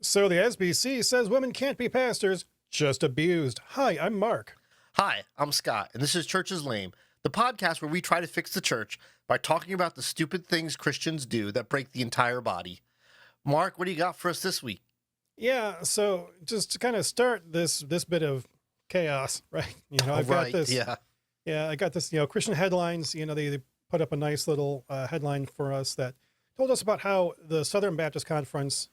So the SBC says women can't be pastors, just abused. Hi, I'm Mark. Hi, I'm Scott, and this is Church is Lame, the podcast where we try to fix the church by talking about the stupid things Christians do that break the entire body. Mark, what do you got for us this week? Yeah, so just to kind of start this bit of chaos, right? I've got this. Yeah. I got this. Christian headlines. They put up a nice little headline for us that told us about how the Southern Baptist Conference,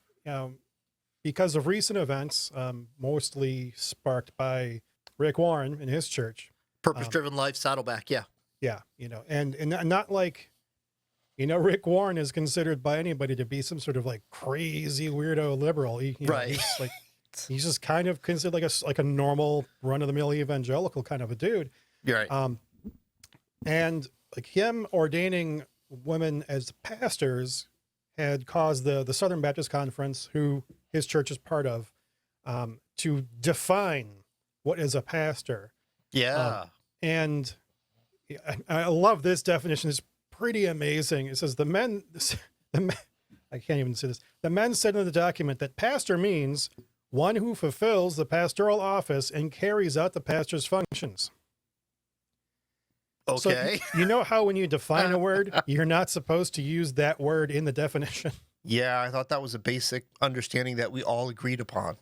because of recent events, mostly sparked by Rick Warren and his church. Purpose-driven life, Saddleback, yeah. Yeah, and not like, Rick Warren is considered by anybody to be some sort of like crazy weirdo liberal. Right. He's just kind of considered like a normal run-of-the-mill evangelical kind of a dude. You're right. And like him ordaining women as pastors had caused the Southern Baptist Conference, who his church is part of, to define what is a pastor. Yeah. And I love this definition. It's pretty amazing. It says I can't even say this. The men said in the document that pastor means one who fulfills the pastoral office and carries out the pastor's functions. Okay. So, how when you define a word, you're not supposed to use that word in the definition? Yeah, I thought that was a basic understanding that we all agreed upon.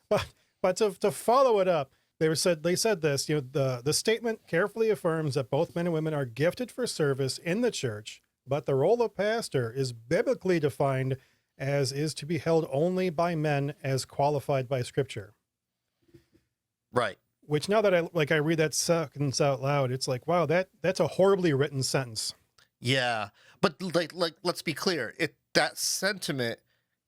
But to follow it up, they said this, the statement carefully affirms that both men and women are gifted for service in the church, but the role of pastor is biblically defined as is to be held only by men as qualified by Scripture. Right. Which now that I read that sentence out loud, it's like, wow, that's a horribly written sentence. Yeah, but like let's be clear, that sentiment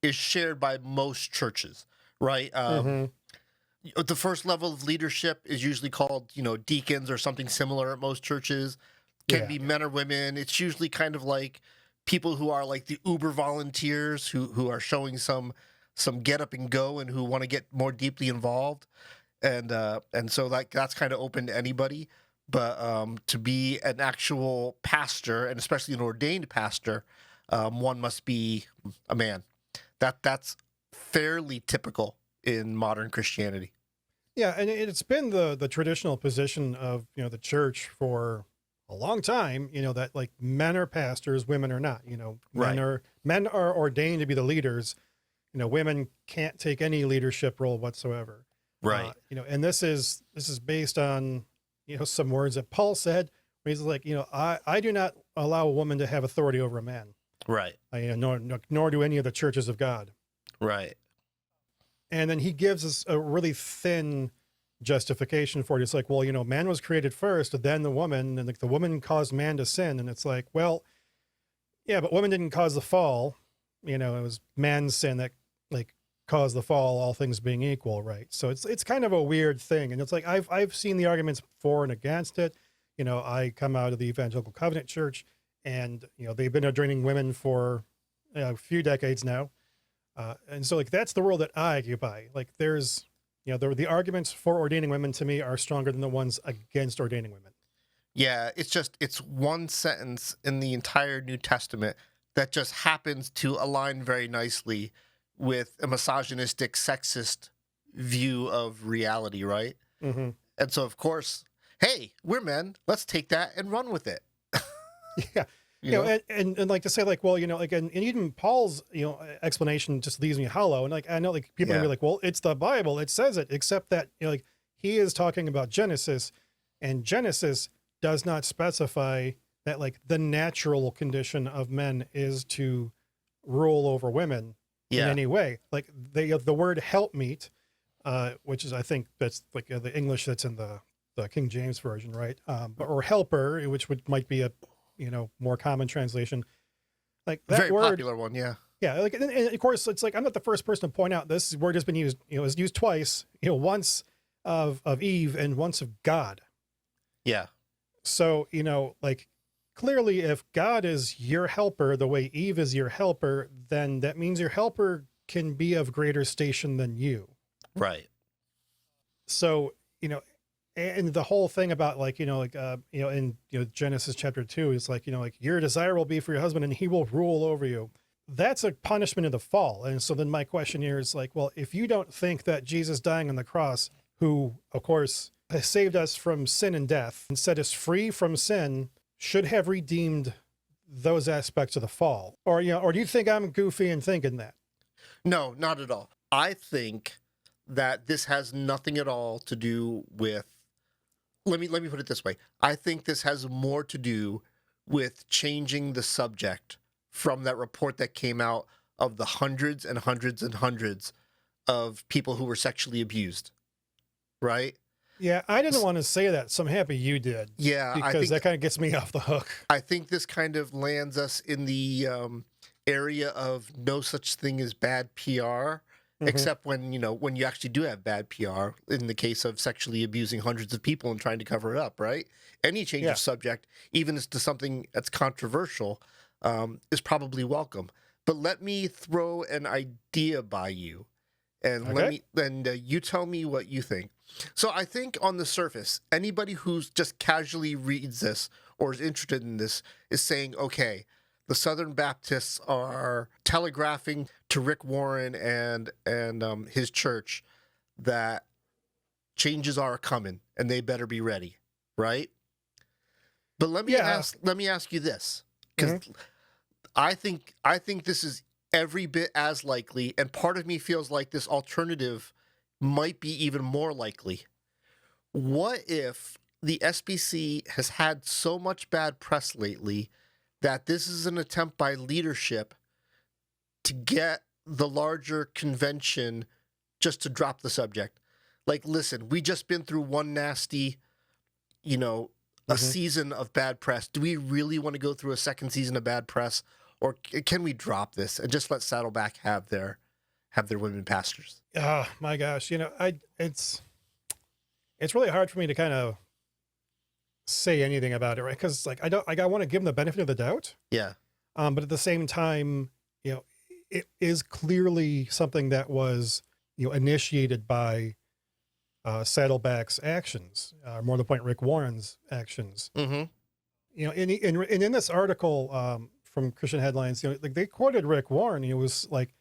is shared by most churches, right? The first level of leadership is usually called, deacons or something similar at most churches. Can be men or women. It's usually kind of like people who are like the Uber volunteers who are showing some get up and go and who want to get more deeply involved. And so that's kind of open to anybody. But to be an actual pastor, and especially an ordained pastor, one must be a man. That's fairly typical in modern Christianity. Yeah, and it's been the traditional position of the church for a long time. That like men are pastors, women are not. Men are ordained to be the leaders. Women can't take any leadership role whatsoever. Right. And this is based on some words that Paul said. Where he's like, I do not allow a woman to have authority over a man. Right. Nor do any of the churches of God. Right. And then he gives us a really thin justification for it. It's like, well, man was created first, then the woman, and the woman caused man to sin. And it's like, well, yeah, but woman didn't cause the fall. It was man's sin that caused the fall, all things being equal, right? So it's kind of a weird thing. And it's like, I've seen the arguments for and against it. I come out of the Evangelical Covenant Church, and, they've been ordaining women for a few decades now. And so that's the world that I occupy. There's, the arguments for ordaining women to me are stronger than the ones against ordaining women. Yeah, it's one sentence in the entire New Testament that just happens to align very nicely with a misogynistic, sexist view of reality, right? Mm-hmm. And so, of course, hey, we're men. Let's take that and run with it. Yeah. And like to say well, and even Paul's, explanation just leaves me hollow. And I know people are gonna be like, well, it's the Bible, it says it, except that, he is talking about Genesis, and Genesis does not specify that the natural condition of men is to rule over women in any way. The word helpmeet, which is, I think that's the English that's in the King James version, right? Or helper, which might be a more common translation, that very word, popular one. Yeah. And of course it's I'm not the first person to point out this word has been used, is used twice, once of Eve and once of God. Yeah. So, clearly if God is your helper, the way Eve is your helper, then that means your helper can be of greater station than you. Right. So, and the whole thing about in Genesis chapter 2 is your desire will be for your husband and he will rule over you. that's a punishment of the fall. And so then my question here is like, well, if you don't think that Jesus dying on the cross, who of course has saved us from sin and death and set us free from sin, should have redeemed those aspects of the fall, or or do you think I'm goofy in thinking that? No, not at all. I think that this has nothing at all to do with. Let me put it this way. I think this has more to do with changing the subject from that report that came out of the hundreds and hundreds and hundreds of people who were sexually abused, right? Yeah, I didn't want to say that, so I'm happy you did. Yeah, I because think that kind of gets me off the hook. I think this kind of lands us in the area of no such thing as bad PR, except when when you actually do have bad PR. In the case of sexually abusing hundreds of people and trying to cover it up, right? Any change of subject, even as to something that's controversial, is probably welcome. But let me throw an idea by you, and you tell me what you think. So I think on the surface, anybody who's just casually reads this or is interested in this is saying, okay, the Southern Baptists are telegraphing to Rick Warren and his church that changes are coming and they better be ready, right? But let me ask you this, because I think this is every bit as likely, and part of me feels like this alternative might be even more likely. What if the SBC has had so much bad press lately that this is an attempt by leadership to get the larger convention just to drop the subject? Like, listen, we just been through one nasty, a season of bad press. Do we really want to go through a second season of bad press, or can we drop this and just let Saddleback have their women pastors? Oh my gosh, it's really hard for me to kind of say anything about it, right? Because like I want to give them the benefit of the doubt. Yeah. But at the same time, it is clearly something that was initiated by Saddleback's actions, more to the point, Rick Warren's actions. Mm-hmm. In this article from Christian Headlines, like they quoted Rick Warren. It was like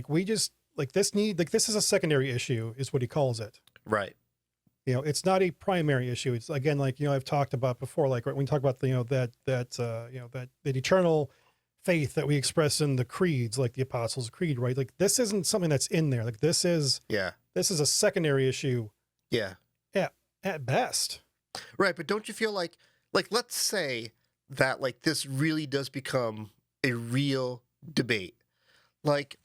we just this is a secondary issue, is what he calls it. Right. It's not a primary issue. It's again, like, I've talked about before, like when we talk about that eternal faith that we express in the creeds, like the Apostles' Creed, right? Like this isn't something that's in there. Like this is a secondary issue. Yeah. At best. Right. But don't you feel like let's say that like this really does become a real debate. Like,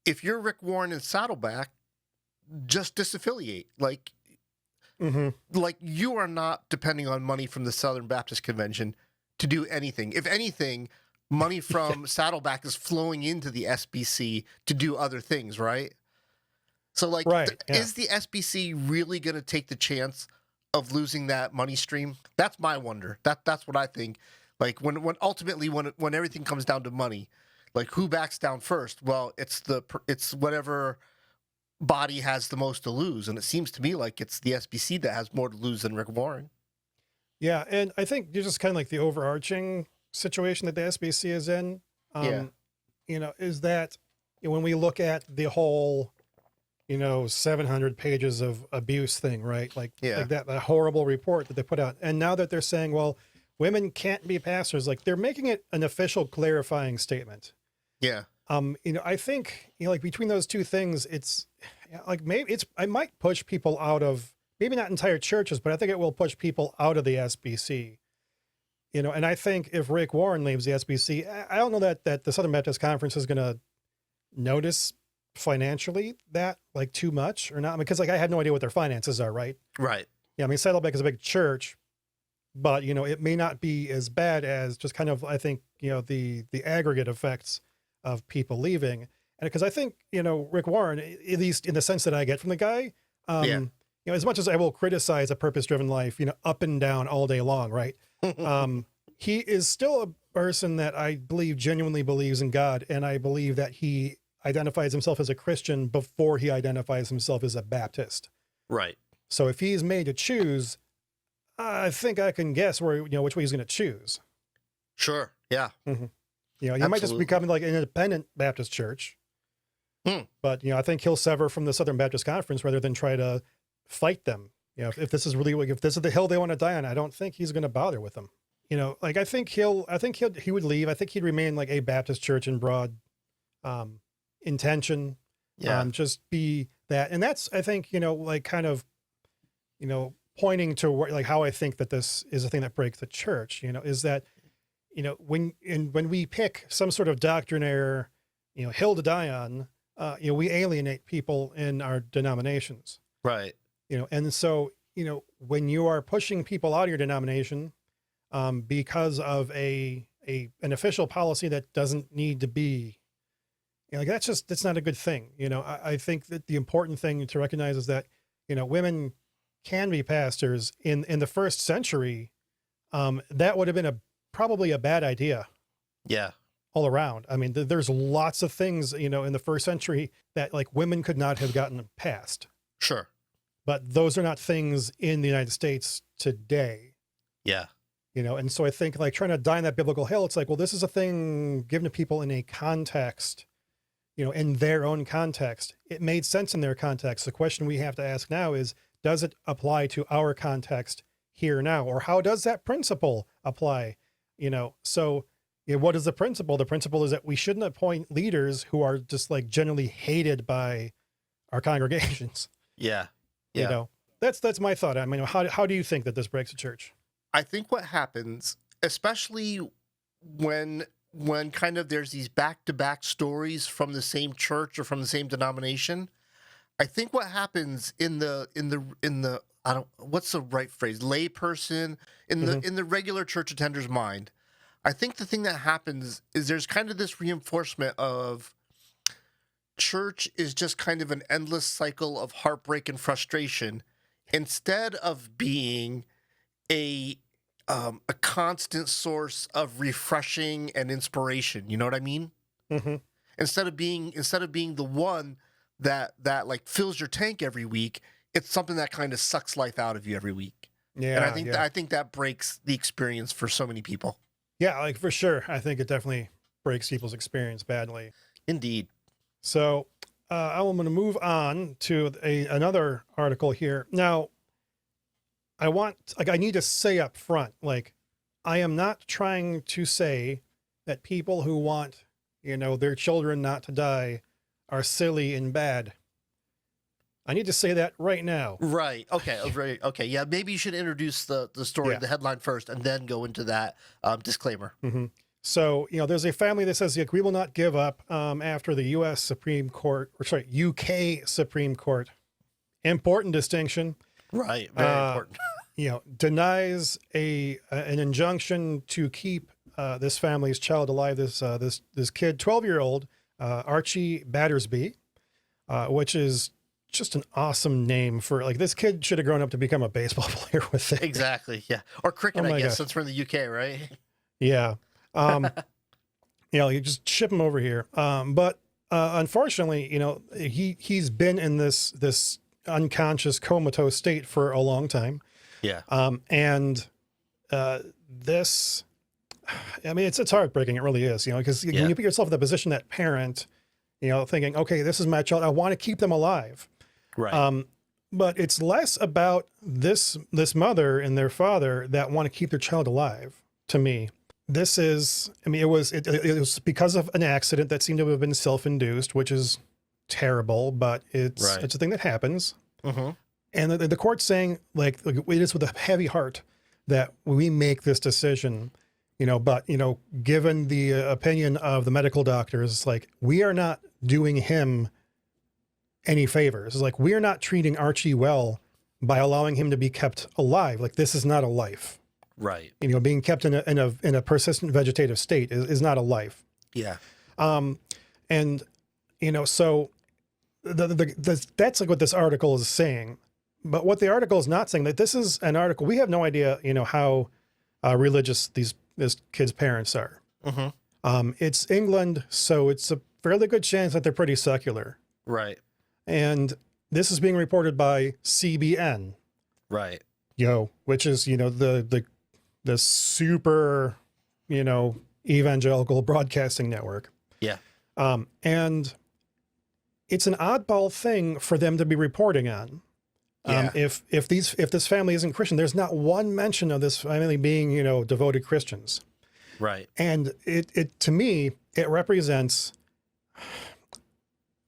if you're Rick Warren and Saddleback, just disaffiliate. Like you are not depending on money from the Southern Baptist Convention to do anything. If anything, money from Saddleback is flowing into the SBC to do other things, right? So, like, is the SBC really going to take the chance of losing that money stream? That's my wonder. That's what I think. Like, when ultimately when everything comes down to money, like, who backs down first? Well, it's whatever body has the most to lose, and it seems to me like it's the SBC that has more to lose than Rick Warren. Yeah, and I think you're just kind of like the overarching situation that the SBC is in. Is that when we look at the whole, 700 pages of abuse thing, right? Like that horrible report that they put out, and now that they're saying, well, women can't be pastors, like they're making it an official clarifying statement. Yeah. I think, like between those two things, it's like I might push people out of, maybe not entire churches, but I think it will push people out of the SBC. And I think if Rick Warren leaves the SBC, I don't know that the Southern Baptist Conference is going to notice financially that like too much or not, because like I had no idea what their finances are, right? Right. Yeah, I mean, Saddleback is a big church, but it may not be as bad as just kind of, I think, the aggregate effects of people leaving. And because I think, Rick Warren, at least in the sense that I get from the guy, as much as I will criticize a purpose-driven life, up and down all day long, right? He is still a person that I believe genuinely believes in God, and I believe that he identifies himself as a Christian before he identifies himself as a Baptist. Right. So if he's made to choose, I think I can guess which way he's going to choose. Sure. Yeah. Mm-hmm. You know, he might just Absolutely. become like an independent Baptist church. Hmm. But, you know, I think he'll sever from the Southern Baptist Conference rather than try to fight them. You know, if this is really, if this is the hill they want to die on, I don't think he's going to bother with them. You know, like I think he would leave. I think he'd remain like a Baptist church in broad intention. Yeah. Just be that. And that's, I think, you know, like kind of, you know, pointing to like how I think that this is a thing that breaks the church, you know, is that, you know, when we pick some sort of doctrinaire, you know, hill to die on, you know, we alienate people in our denominations. Right. You know, and so, you know, when you are pushing people out of your denomination because of an official policy that doesn't need to be, you know, like that's not a good thing. You know, I think that the important thing to recognize is that, you know, women can be pastors in the first century. That would have been probably a bad idea. Yeah. All around. I mean, there's lots of things, you know, in the first century that like women could not have gotten past. Sure. But those are not things in the United States today. Yeah. You know, and so I think like trying to die on that biblical hill, it's like, well, this is a thing given to people in a context, you know, in their own context. It made sense in their context. The question we have to ask now is, does it apply to our context here now? Or how does that principle apply? You know, so you know, what is the principle? The principle is that we shouldn't appoint leaders who are just like generally hated by our congregations. Yeah. Yeah. You know, that's my thought. I mean, how do you think that this breaks the church? I think what happens, especially when kind of there's these back-to-back stories from the same church or from the same denomination, I think what happens in the I don't, what's the right phrase, layperson in the regular church attender's mind, I think the thing that happens is there's kind of this reinforcement of church is just kind of an endless cycle of heartbreak and frustration instead of being a constant source of refreshing and inspiration. You know what I mean? Mm-hmm. Instead of being the one that like fills your tank every week, it's something that kind of sucks life out of you every week. Yeah. And I think that breaks the experience for so many people. Yeah, like for sure. I think it definitely breaks people's experience badly. Indeed. So I'm going to move on to another article here. Now, I need to say up front, like, I am not trying to say that people who want, you know, their children not to die are silly and bad. I need to say that right now. Right. Okay. Right. Okay. Yeah. Maybe you should introduce the story, the headline first, and then go into that disclaimer. Mm-hmm. So, you know, there's a family that says, like, we will not give up after the UK Supreme Court, important distinction. Right. Very important. You know, denies an injunction to keep this family's child alive. This kid, 12-year-old Archie Battersby, which is just an awesome name for, like, this kid should have grown up to become a baseball player with it. Exactly. Yeah. Or cricket, I guess, since we're in the UK, right? Yeah. You know, you just ship him over here. But unfortunately, you know, he's been in this unconscious comatose state for a long time. Yeah. And this, I mean, it's heartbreaking. It really is, you know, because when you put yourself in the position that parent, you know, thinking, okay, this is my child, I want to keep them alive. Right. But it's less about this mother and their father that want to keep their child alive. To me, this is, I mean, it was because of an accident that seemed to have been self-induced, which is terrible, but it's a thing that happens. Mm-hmm. And the court's saying, like, it is with a heavy heart that we make this decision, you know, but, you know, given the opinion of the medical doctors, like, we are not doing him any favors. It's like, we are not treating Archie well by allowing him to be kept alive. Like, this is not a life. Right. You know, being kept in a persistent vegetative state is not a life. Yeah. And, you know, so that's like what this article is saying. But what the article is not saying, that this is an article, we have no idea, you know, how religious this kid's parents are. Mm-hmm. It's England, so it's a fairly good chance that they're pretty secular. Right. And this is being reported by CBN. Right. You know, which is, you know, the super, you know, evangelical broadcasting network. Yeah. And it's an oddball thing for them to be reporting on. Yeah. If this family isn't Christian, there's not one mention of this family being, devoted Christians. Right. And it to me, it represents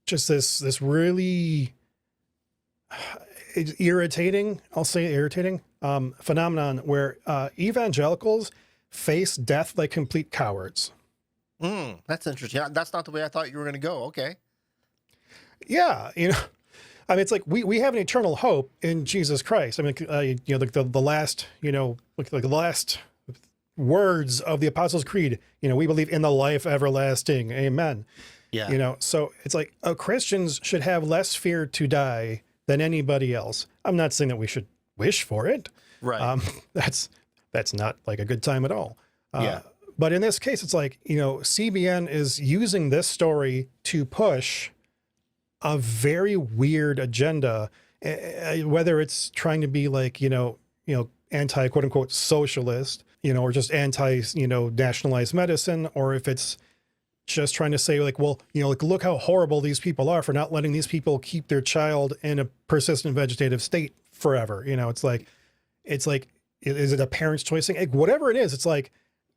just this really irritating, I'll say irritating, phenomenon where evangelicals face death like complete cowards. That's interesting. Yeah, that's not the way I thought you were going to go. Okay. Yeah, I mean, it's like we have an eternal hope in Jesus Christ. I mean, the last, like the last words of the Apostles' Creed, we believe in the life everlasting. Amen. Yeah. So it's like Christians should have less fear to die than anybody else. I'm not saying that we should wish for it. Right. That's not like a good time at all. Yeah. But in this case, it's like, CBN is using this story to push a very weird agenda, whether it's trying to be like, anti quote unquote socialist, or just anti, nationalized medicine, or if it's just trying to say like, well, like, look how horrible these people are for not letting these people keep their child in a persistent vegetative state forever. It's like, is it a parent's choice thing? Like, whatever it is, it's like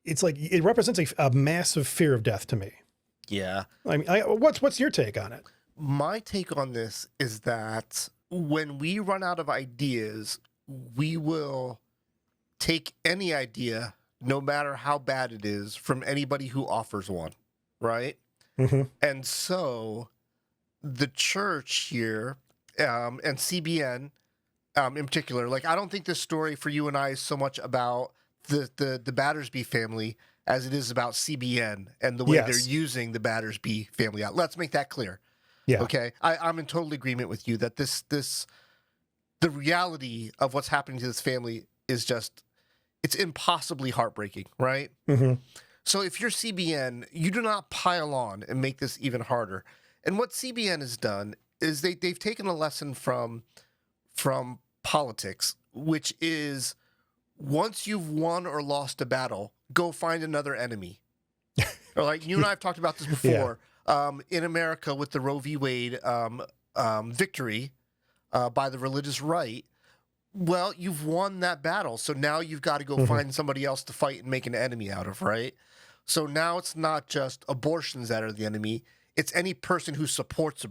it represents a massive fear of death to me. Yeah. I mean, what's your take on it? My take on this is that when we run out of ideas, we will take any idea, no matter how bad it is, from anybody who offers one, right? Mm-hmm. And so the church here, and CBN in particular, like, I don't think this story for you and I is so much about the Battersby family as it is about CBN and the way Yes. they're using the Battersby family out. Let's make that clear. Yeah. Okay. I'm in total agreement with you that the reality of what's happening to this family is just, it's impossibly heartbreaking, right? Mm-hmm. So if you're CBN, you do not pile on and make this even harder. And what CBN has done is they've taken a lesson from politics, which is, once you've won or lost a battle, go find another enemy. Or like you and I have talked about this before. In America with the Roe v. Wade victory by the religious right, well, you've won that battle. So now you've got to go find somebody else to fight and make an enemy out of, right? So now it's not just abortions that are the enemy. It's any person who supports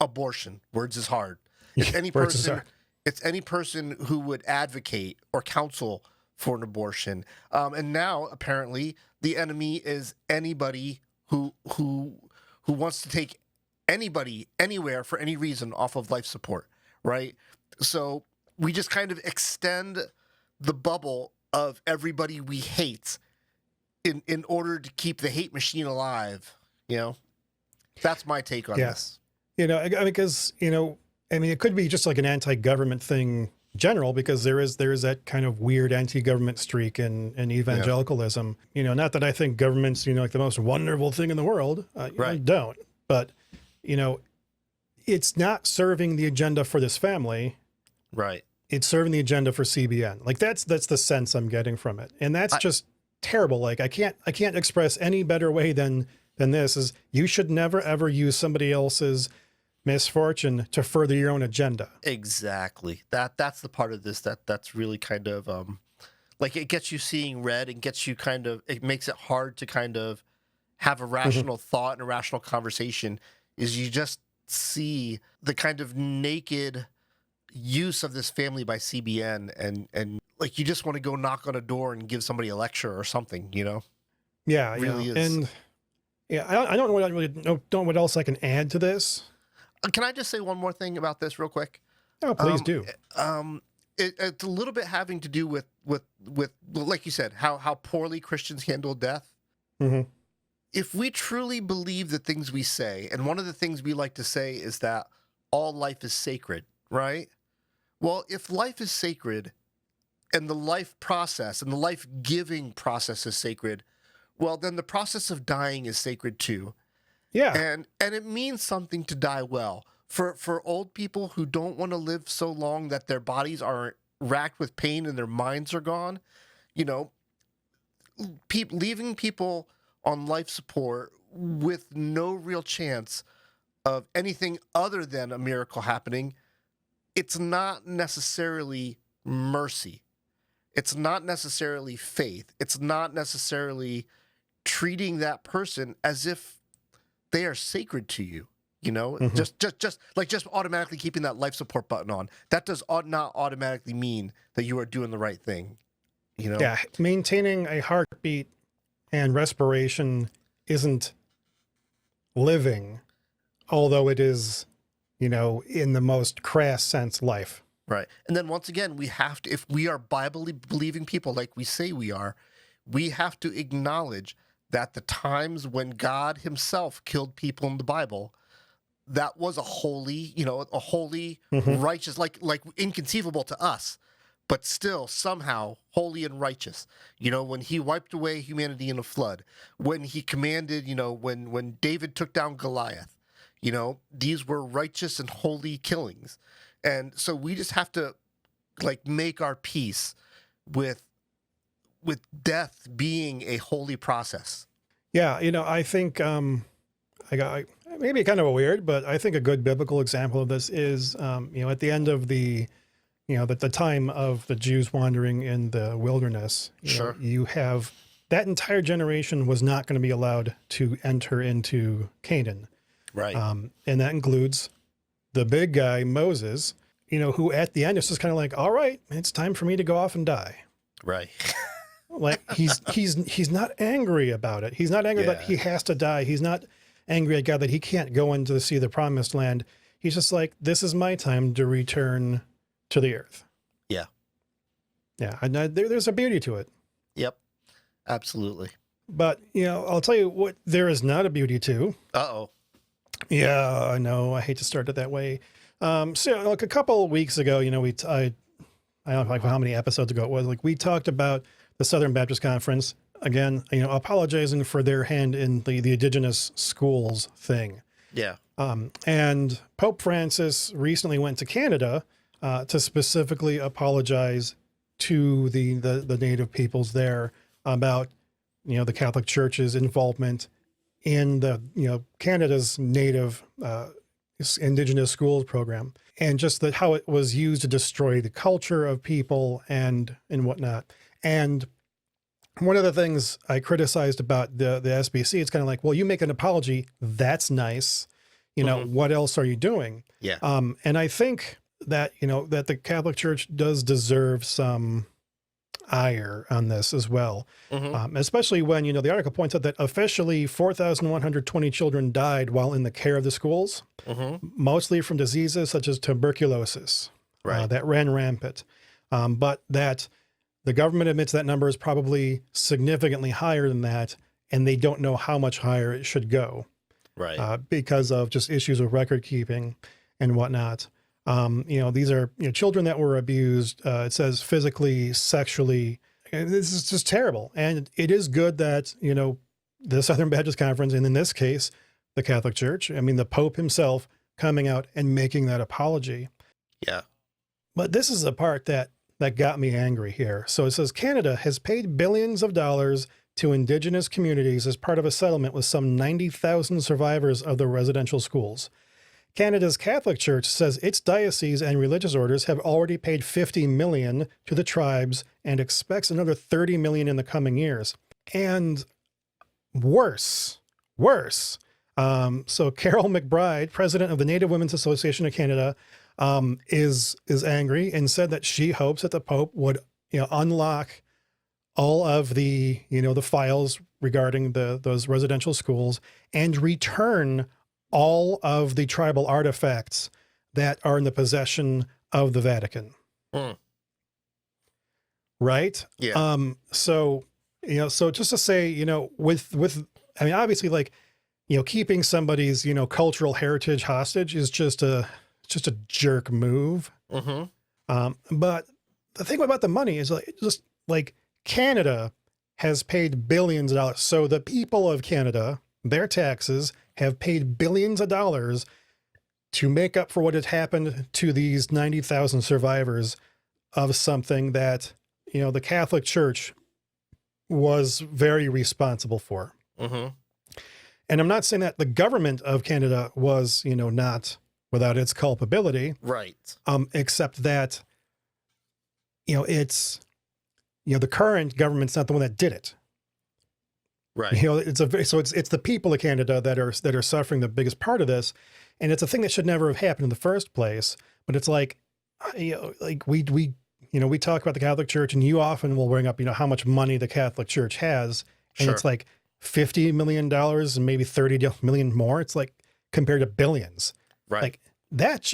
abortion. Words is hard. It's any person. It's any person who would advocate or counsel for an abortion. And now apparently the enemy is anybody who wants to take anybody anywhere for any reason off of life support, right? So we just kind of extend the bubble of everybody we hate in order to keep the hate machine alive, That's my take on this. Because, it could be just like an anti-government thing general, because there is that kind of weird anti-government streak in evangelicalism. Not that I think government's, like the most wonderful thing in the world. I don't. But, it's not serving the agenda for this family. Right. It's serving the agenda for CBN. Like that's the sense I'm getting from it. And that's just terrible. Like I can't express any better way than this is, you should never ever use somebody else's misfortune to further your own agenda. Exactly. That's the part of this that's really kind of like, it gets you seeing red and gets you it makes it hard to kind of have a rational thought and a rational conversation, is you just see the kind of naked use of this family by CBN and like, you just want to go knock on a door and give somebody a lecture or something, Yeah, it really is. And I don't know what else I can add to this. Can I just say one more thing about this real quick? Oh, please do. It's a little bit having to do with like you said, how poorly Christians handle death. Mm-hmm. If we truly believe the things we say, and one of the things we like to say is that all life is sacred, right? Well, if life is sacred and the life process and the life-giving process is sacred, well, then the process of dying is sacred too. Yeah. And it means something to die well. For old people who don't want to live so long that their bodies are racked with pain and their minds are gone, leaving people on life support with no real chance of anything other than a miracle happening, it's not necessarily mercy. It's not necessarily faith. It's not necessarily treating that person as if they are sacred to you. You know, just automatically keeping that life support button on. That does not automatically mean that you are doing the right thing. You know? Yeah, maintaining a heartbeat and respiration isn't living, although it is, you know, in the most crass sense, life. Right. And then once again, we have to, if we are Bible believing people like we say we are, we have to acknowledge that the times when God himself killed people in the Bible, that was a holy, righteous, like inconceivable to us, but still somehow holy and righteous. You know, when he wiped away humanity in a flood, when he commanded, when David took down Goliath, these were righteous and holy killings. And so we just have to make our peace with death being a holy process. Yeah, I think maybe kind of weird, but I think a good biblical example of this is, at the end of the time of the Jews wandering in the wilderness, you have that entire generation was not going to be allowed to enter into Canaan. Right. And that includes the big guy, Moses, who at the end is just kind of like, all right, it's time for me to go off and die. Right. Like he's not angry about it. He's not angry that he has to die. He's not angry at God that he can't go in to see the promised land. He's just like, this is my time to return to the earth. Yeah. Yeah. And there's a beauty to it. Yep. Absolutely. But, I'll tell you what there is not a beauty to. Uh-oh. Yeah, I know. I hate to start it that way. So a couple of weeks ago, I don't know how many episodes ago it was, we talked about the Southern Baptist Conference, again, apologizing for their hand in the indigenous schools thing. Yeah. And Pope Francis recently went to Canada to specifically apologize to the native peoples there about, the Catholic Church's involvement in Canada's native indigenous schools program, and just how it was used to destroy the culture of people and whatnot. And one of the things I criticized about the SBC, it's kind of like, well, you make an apology. That's nice. What else are you doing? Yeah. And I think that, that the Catholic Church does deserve some ire on this as well. Especially when, the article points out that officially 4,120 children died while in the care of the schools, mostly from diseases such as tuberculosis, that ran rampant. But that the government admits that number is probably significantly higher than that, and they don't know how much higher it should go. Right. Because of just issues of record keeping and whatnot. These are children that were abused, it says physically, sexually. And this is just terrible. And it is good that, the Southern Baptist Conference, and in this case, the Catholic Church, the Pope himself coming out and making that apology. Yeah. But this is the part that got me angry here. So it says Canada has paid billions of dollars to indigenous communities as part of a settlement with some 90,000 survivors of the residential schools. Canada's Catholic Church says its diocese and religious orders have already paid $50 million to the tribes and expects another $30 million in the coming years. And worse. So Carol McBride, president of the Native Women's Association of Canada, is angry and said that she hopes that the Pope would, unlock all of the, the files regarding those residential schools and return all of the tribal artifacts that are in the possession of the Vatican. Right? Yeah. So just to say, obviously keeping somebody's, cultural heritage hostage is just a jerk move. But the thing about the money is Canada has paid billions of dollars. So the people of Canada, their taxes have paid billions of dollars to make up for what had happened to these 90,000 survivors of something that, the Catholic Church was very responsible for. Mm-hmm. And I'm not saying that the government of Canada was, not without its culpability, Right. except that, it's, the current government's not the one that did it. Right. It's the people of Canada that are suffering the biggest part of this, and it's a thing that should never have happened in the first place. But it's like, we talk about the Catholic Church, and you often will bring up, how much money the Catholic Church has, and Sure. it's like $50 million and maybe 30 million more. It's like compared to billions. Right. Like that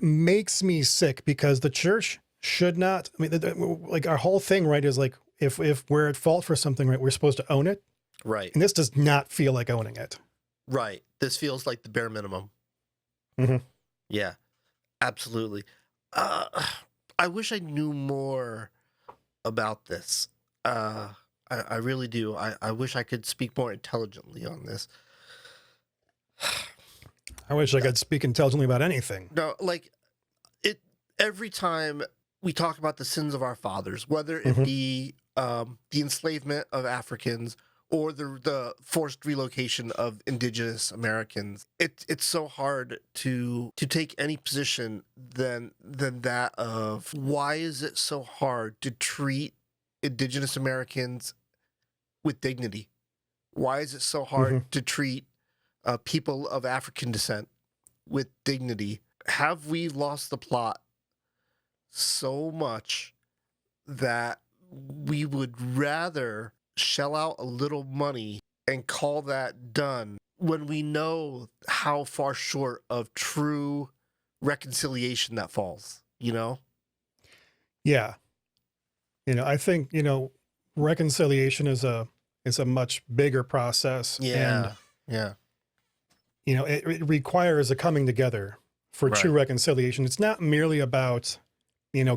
makes me sick, because the church should not. I mean, like our whole thing, right, is like if we're at fault for something, right, we're supposed to own it. Right. And this does not feel like owning it. Right. This feels like the bare minimum. Mm-hmm. Yeah, absolutely. I wish I knew more about this. I really do. I wish I could speak more intelligently on this. I wish I could speak intelligently about anything. No, like every time we talk about the sins of our fathers, whether it be the enslavement of Africans or the forced relocation of indigenous Americans, it's so hard to take any position than that of why is it so hard to treat indigenous Americans with dignity? Why is it so hard to treat people of African descent with dignity? Have we lost the plot so much that we would rather shell out a little money and call that done when we know how far short of true reconciliation that falls, Yeah. I think, reconciliation is a much bigger process. Yeah. And, it requires a coming together for true reconciliation. It's not merely about,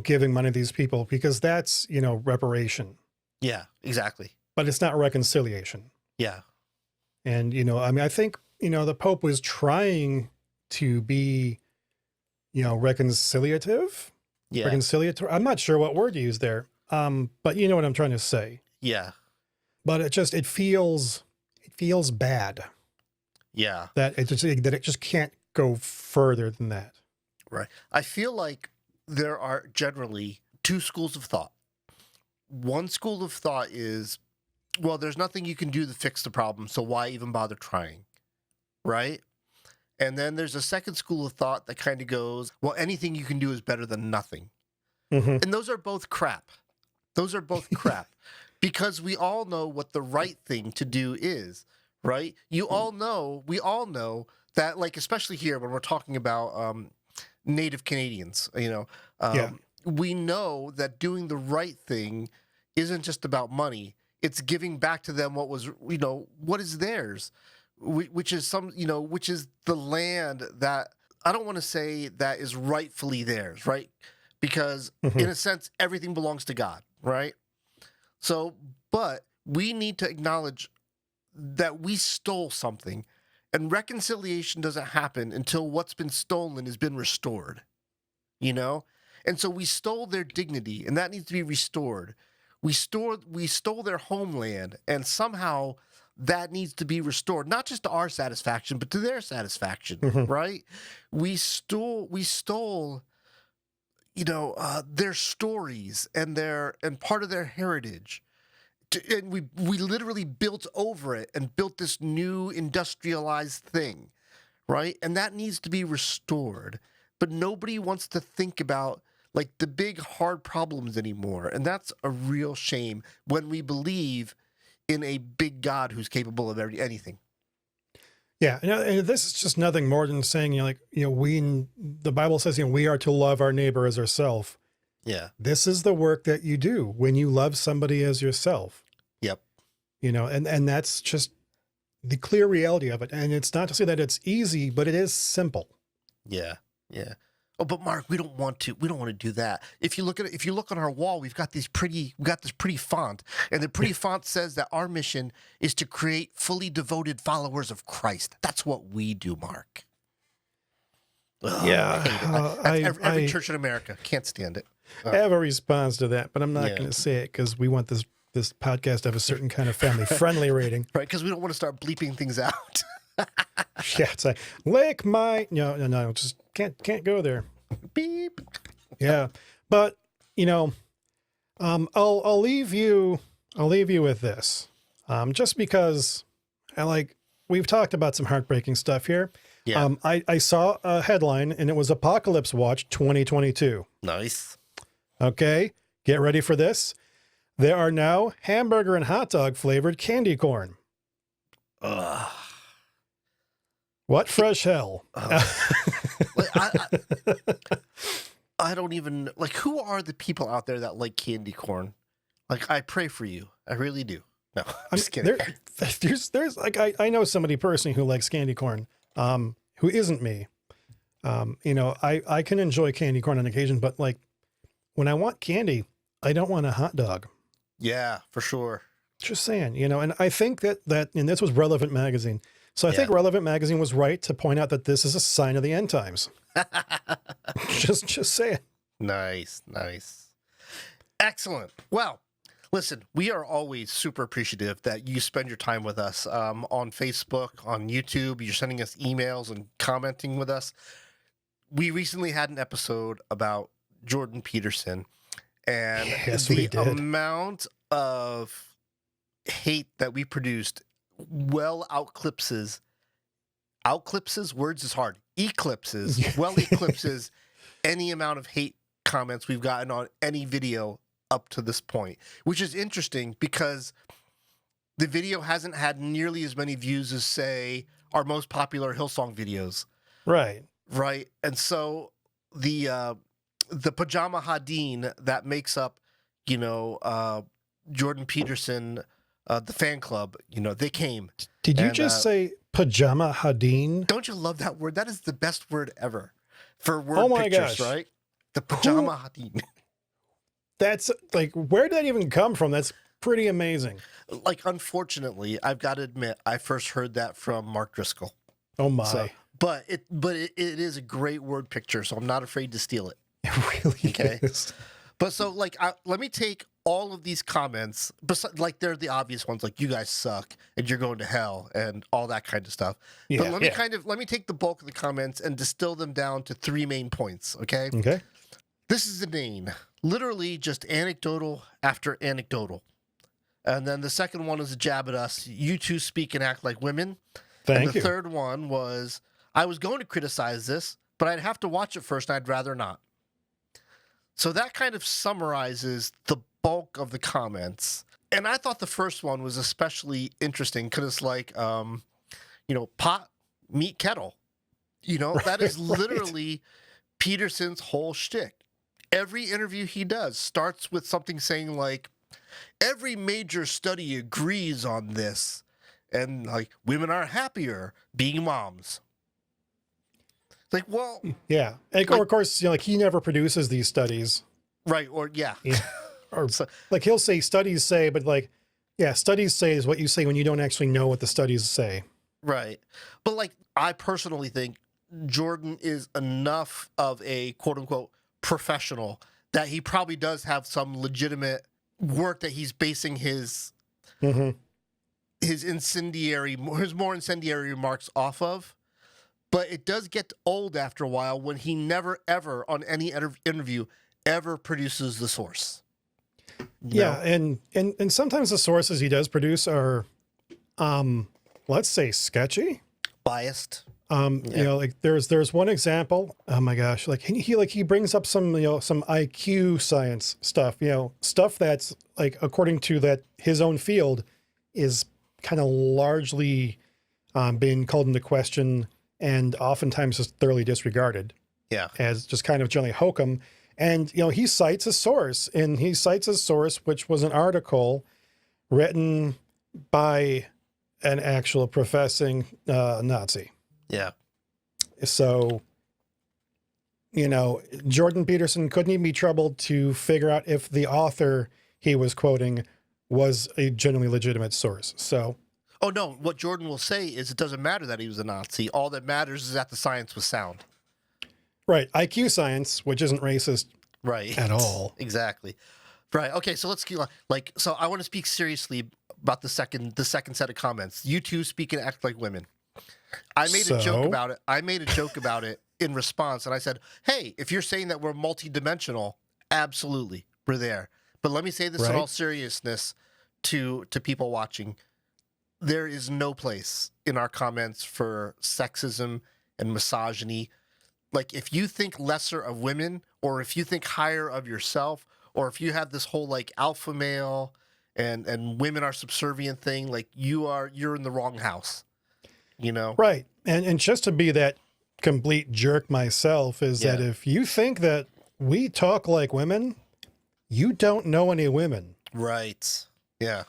giving money to these people, because that's, reparation. Yeah, exactly. But it's not reconciliation. Yeah. And, I think, the Pope was trying to be, reconciliative. Yeah. Reconciliatory. I'm not sure what word to use there. But you know what I'm trying to say. Yeah. But it feels bad Yeah. that it just can't go further than that. Right. I feel like there are generally two schools of thought. One school of thought is, well, there's nothing you can do to fix the problem, so why even bother trying? Right? And then there's a second school of thought that kind of goes, well, anything you can do is better than nothing. Mm-hmm. And those are both crap. Those are both crap. Because we all know what the right thing to do is, right? We all know that, like, especially here when we're talking about Native Canadians, we know that doing the right thing isn't just about money. It's giving back to them what was, what is theirs, which is which is the land that I don't want to say that is rightfully theirs, right? Because in a sense, everything belongs to God, right? So, but we need to acknowledge that we stole something, and reconciliation doesn't happen until what's been stolen has been restored, And so we stole their dignity, and that needs to be restored. We stole their homeland, and somehow that needs to be restored, not just to our satisfaction, but to their satisfaction, right? We stole their stories and part of their heritage. And we literally built over it and built this new industrialized thing, right? And that needs to be restored. But nobody wants to think about like the big hard problems anymore. And that's a real shame when we believe in a big God who's capable of anything. Yeah, and this is just nothing more than saying, the Bible says, we are to love our neighbor as ourselves. Yeah. This is the work that you do when you love somebody as yourself. Yep. And that's just the clear reality of it. And it's not to say that it's easy, but it is simple. Yeah. Yeah. Oh, but Mark, we don't want to do that. If you look on our wall, we've got this pretty font, and the pretty font says that our mission is to create fully devoted followers of Christ. That's what we do, Mark. Ugh, Yeah. Every church in America can't stand it. I have a response to that, but I'm not going to say it because we want this this podcast have a certain kind of family-friendly rating. Right, because we don't want to start bleeping things out. Yeah, it's like, lick my... No, just can't go there. Beep. Yeah, but, I'll leave you with this. Just because, we've talked about some heartbreaking stuff here. Yeah. I saw a headline, and it was Apocalypse Watch 2022. Nice. Okay, get ready for this. There are now hamburger and hot dog flavored candy corn. Ugh. What fresh hell? I don't even, who are the people out there that like candy corn? I pray for you. I really do. No, I'm just kidding. There's I know somebody personally who likes candy corn, who isn't me. I can enjoy candy corn on occasion, but when I want candy, I don't want a hot dog. Yeah, for sure. Just saying, and I think that, and this was Relevant Magazine. So I think Relevant Magazine was right to point out that this is a sign of the end times. just saying. Nice. Excellent. Well, listen, we are always super appreciative that you spend your time with us on Facebook, on YouTube. You're sending us emails and commenting with us. We recently had an episode about Jordan Peterson, and the amount of hate that we produced eclipses, words is hard, eclipses any amount of hate comments we've gotten on any video up to this point, which is interesting because the video hasn't had nearly as many views as, say, our most popular Hillsong videos. Right. And so the Pajama Hadeen that makes up, Jordan Peterson, the fan club, they came. Did you just say Pajama Hadeen? Don't you love that word? That is the best word ever for word pictures, gosh. Right? The Pajama Hadeen. That's where did that even come from? That's pretty amazing. Unfortunately, I've got to admit, I first heard that from Mark Driscoll. Oh my. But it is a great word picture, so I'm not afraid to steal it. It really is. But so let me take all of these comments, they're the obvious ones, you guys suck and you're going to hell and all that kind of stuff. Yeah, but let me take the bulk of the comments and distill them down to 3 main points. Okay. This is inane, literally just anecdotal after anecdotal. And then the second one is a jab at us. You two speak and act like women. Thank you. And the third one was, I was going to criticize this, but I'd have to watch it first and I'd rather not. So that kind of summarizes the bulk of the comments. And I thought the first one was especially interesting because it's pot, meat, kettle. That is literally Peterson's whole shtick. Every interview he does starts with something saying every major study agrees on this. And women are happier being moms. Well, yeah. Or of course, he never produces these studies. Right. Or, yeah. Or he'll say studies say, but studies say is what you say when you don't actually know what the studies say. Right. But I personally think Jordan is enough of a quote unquote professional that he probably does have some legitimate work that he's basing his more incendiary remarks off of. But it does get old after a while when he never, ever, on any interview, ever produces the source. Yeah, and sometimes the sources he does produce are, let's say, sketchy. Biased. There's one example. Oh my gosh, he brings up some some IQ science stuff. Stuff that's according to his own field is kind of largely being called into question. And oftentimes is thoroughly disregarded. Yeah. As just kind of generally hokum. And, he cites a source. And he cites a source, which was an article written by an actual professing Nazi. Yeah. So, Jordan Peterson couldn't even be troubled to figure out if the author he was quoting was a genuinely legitimate source. So... Oh, no. What Jordan will say is it doesn't matter that he was a Nazi. All that matters is that the science was sound. Right. IQ science, which isn't racist right. at all. Exactly. Right. Okay. So let's keep like. So I want to speak seriously about the second set of comments. You two speak and act like women. I made a joke So? about it. I made a joke about it in response, and I said, "Hey, if you're saying that we're multidimensional, absolutely, we're there." But let me say this in all Right. seriousness to people watching: there is no place in our comments for sexism and misogyny. Like, if you think lesser of women, or if you think higher of yourself, or if you have this whole like alpha male and women are subservient thing, like you're in the wrong house. You know? Right. And just to be that complete jerk myself is that Yeah. if you think that we talk like women, you don't know any women. Right. Yeah.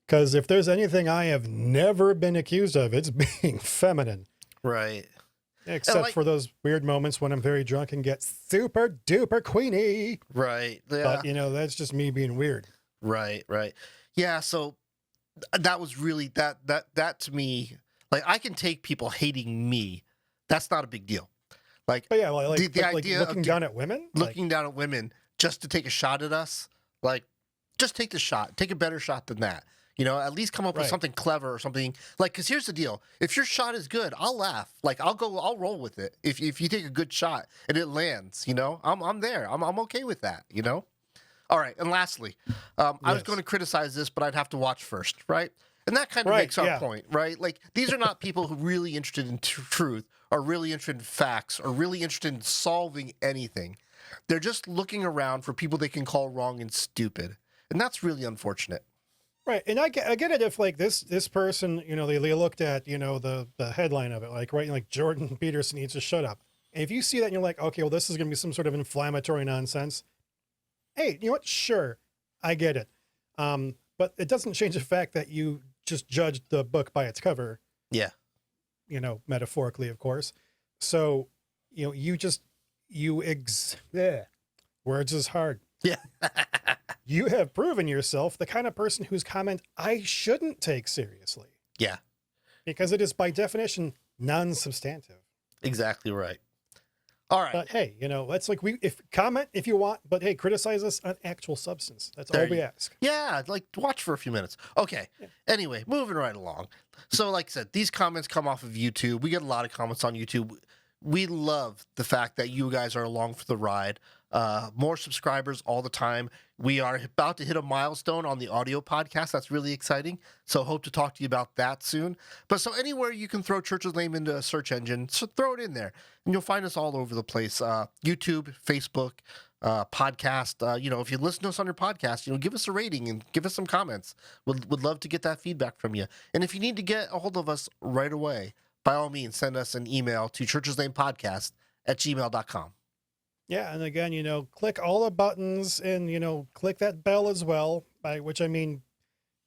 Because if there's anything I have never been accused of, it's being feminine. Right. Except like- for those weird moments when I'm very drunk and get super duper queenie. Right. Yeah. But, you know, that's just me being weird. Right. Right. Yeah. So that was really that to me, like, I can take people hating me. That's not a big deal. Like, But yeah, like, The like idea looking of down at women? looking down at women just to take a shot at us, like, just take the shot. Take a better shot than that. You know, at least come up with Right. something clever or something. Like, because here's the deal: if your shot is good, I'll laugh. Like, I'll roll with it. If you take a good shot and it lands, you know, I'm there. I'm okay with that. You know. All right, and lastly, I was Yes. going to criticize this, but I'd have to watch first, right? And that kind of Right, makes our yeah. point, right? Like, these are not people who are really interested in truth, or really interested in facts, or really interested in solving anything. They're just looking around for people they can call wrong and stupid, and that's really unfortunate. Right. And I get it if like this person, you know, they looked at, you know, the headline of it, like, right, like Jordan Peterson needs to shut up. And if you see that and you're like, okay, well, this is going to be some sort of inflammatory nonsense. Hey, you know what? Sure. I get it. But it doesn't change the fact that you just judged the book by its cover, Yeah. you know, metaphorically, of course. So, you know, words is hard. Yeah. You have proven yourself the kind of person whose comment I shouldn't take seriously Yeah. because it is by definition non-substantive. Exactly right. All right. But hey, you know, that's like comment if you want, but hey, criticize us on actual substance. That's There all we you- ask. Yeah, like, watch for a few minutes. Okay. Yeah. Anyway, moving right along. So, like I said, these comments come off of YouTube. We get a lot of comments on YouTube. We love the fact that you guys are along for the ride. More subscribers all the time. We are about to hit a milestone on the audio podcast. That's really exciting. So hope to talk to you about that soon. But so anywhere you can throw Church's name into a search engine, so throw it in there, and you'll find us all over the place. YouTube, Facebook, podcast. You know, if you listen to us on your podcast, you know, give us a rating and give us some comments. Would love to get that feedback from you. And if you need to get a hold of us right away, by all means, send us an email to churchesnamepodcast@gmail.com. Yeah, and again, you know, click all the buttons and, you know, click that bell as well, by which I mean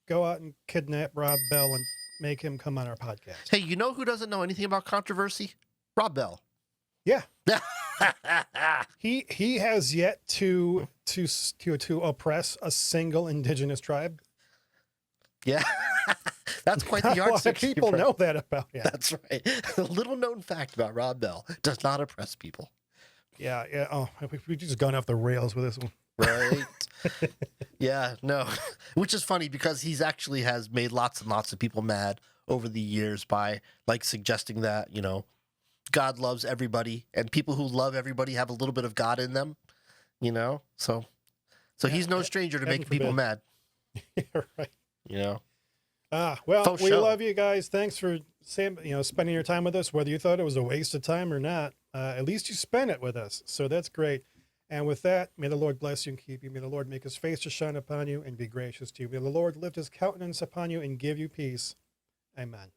go out and kidnap Rob Bell and make him come on our podcast. Hey, you know who doesn't know anything about controversy? Rob Bell. Yeah. He has yet to oppress a single indigenous tribe. Yeah. That's quite Not the a lot yardstick. of people know that about him. That's right. A little known fact about Rob Bell: does not oppress people. Yeah, yeah. Oh, we just gone off the rails with this one. Right. Yeah, no. Which is funny because he's actually has made lots and lots of people mad over the years by like suggesting that, you know, God loves everybody and people who love everybody have a little bit of God in them, you know? So he's no stranger to heaven making people forbid. mad, Yeah, right. you know? Well, Faux we show. love you guys. Thanks for spending your time with us, whether you thought it was a waste of time or not. At least you spent it with us. So that's great. And with that, may the Lord bless you and keep you. May the Lord make his face to shine upon you and be gracious to you. May the Lord lift his countenance upon you and give you peace. Amen.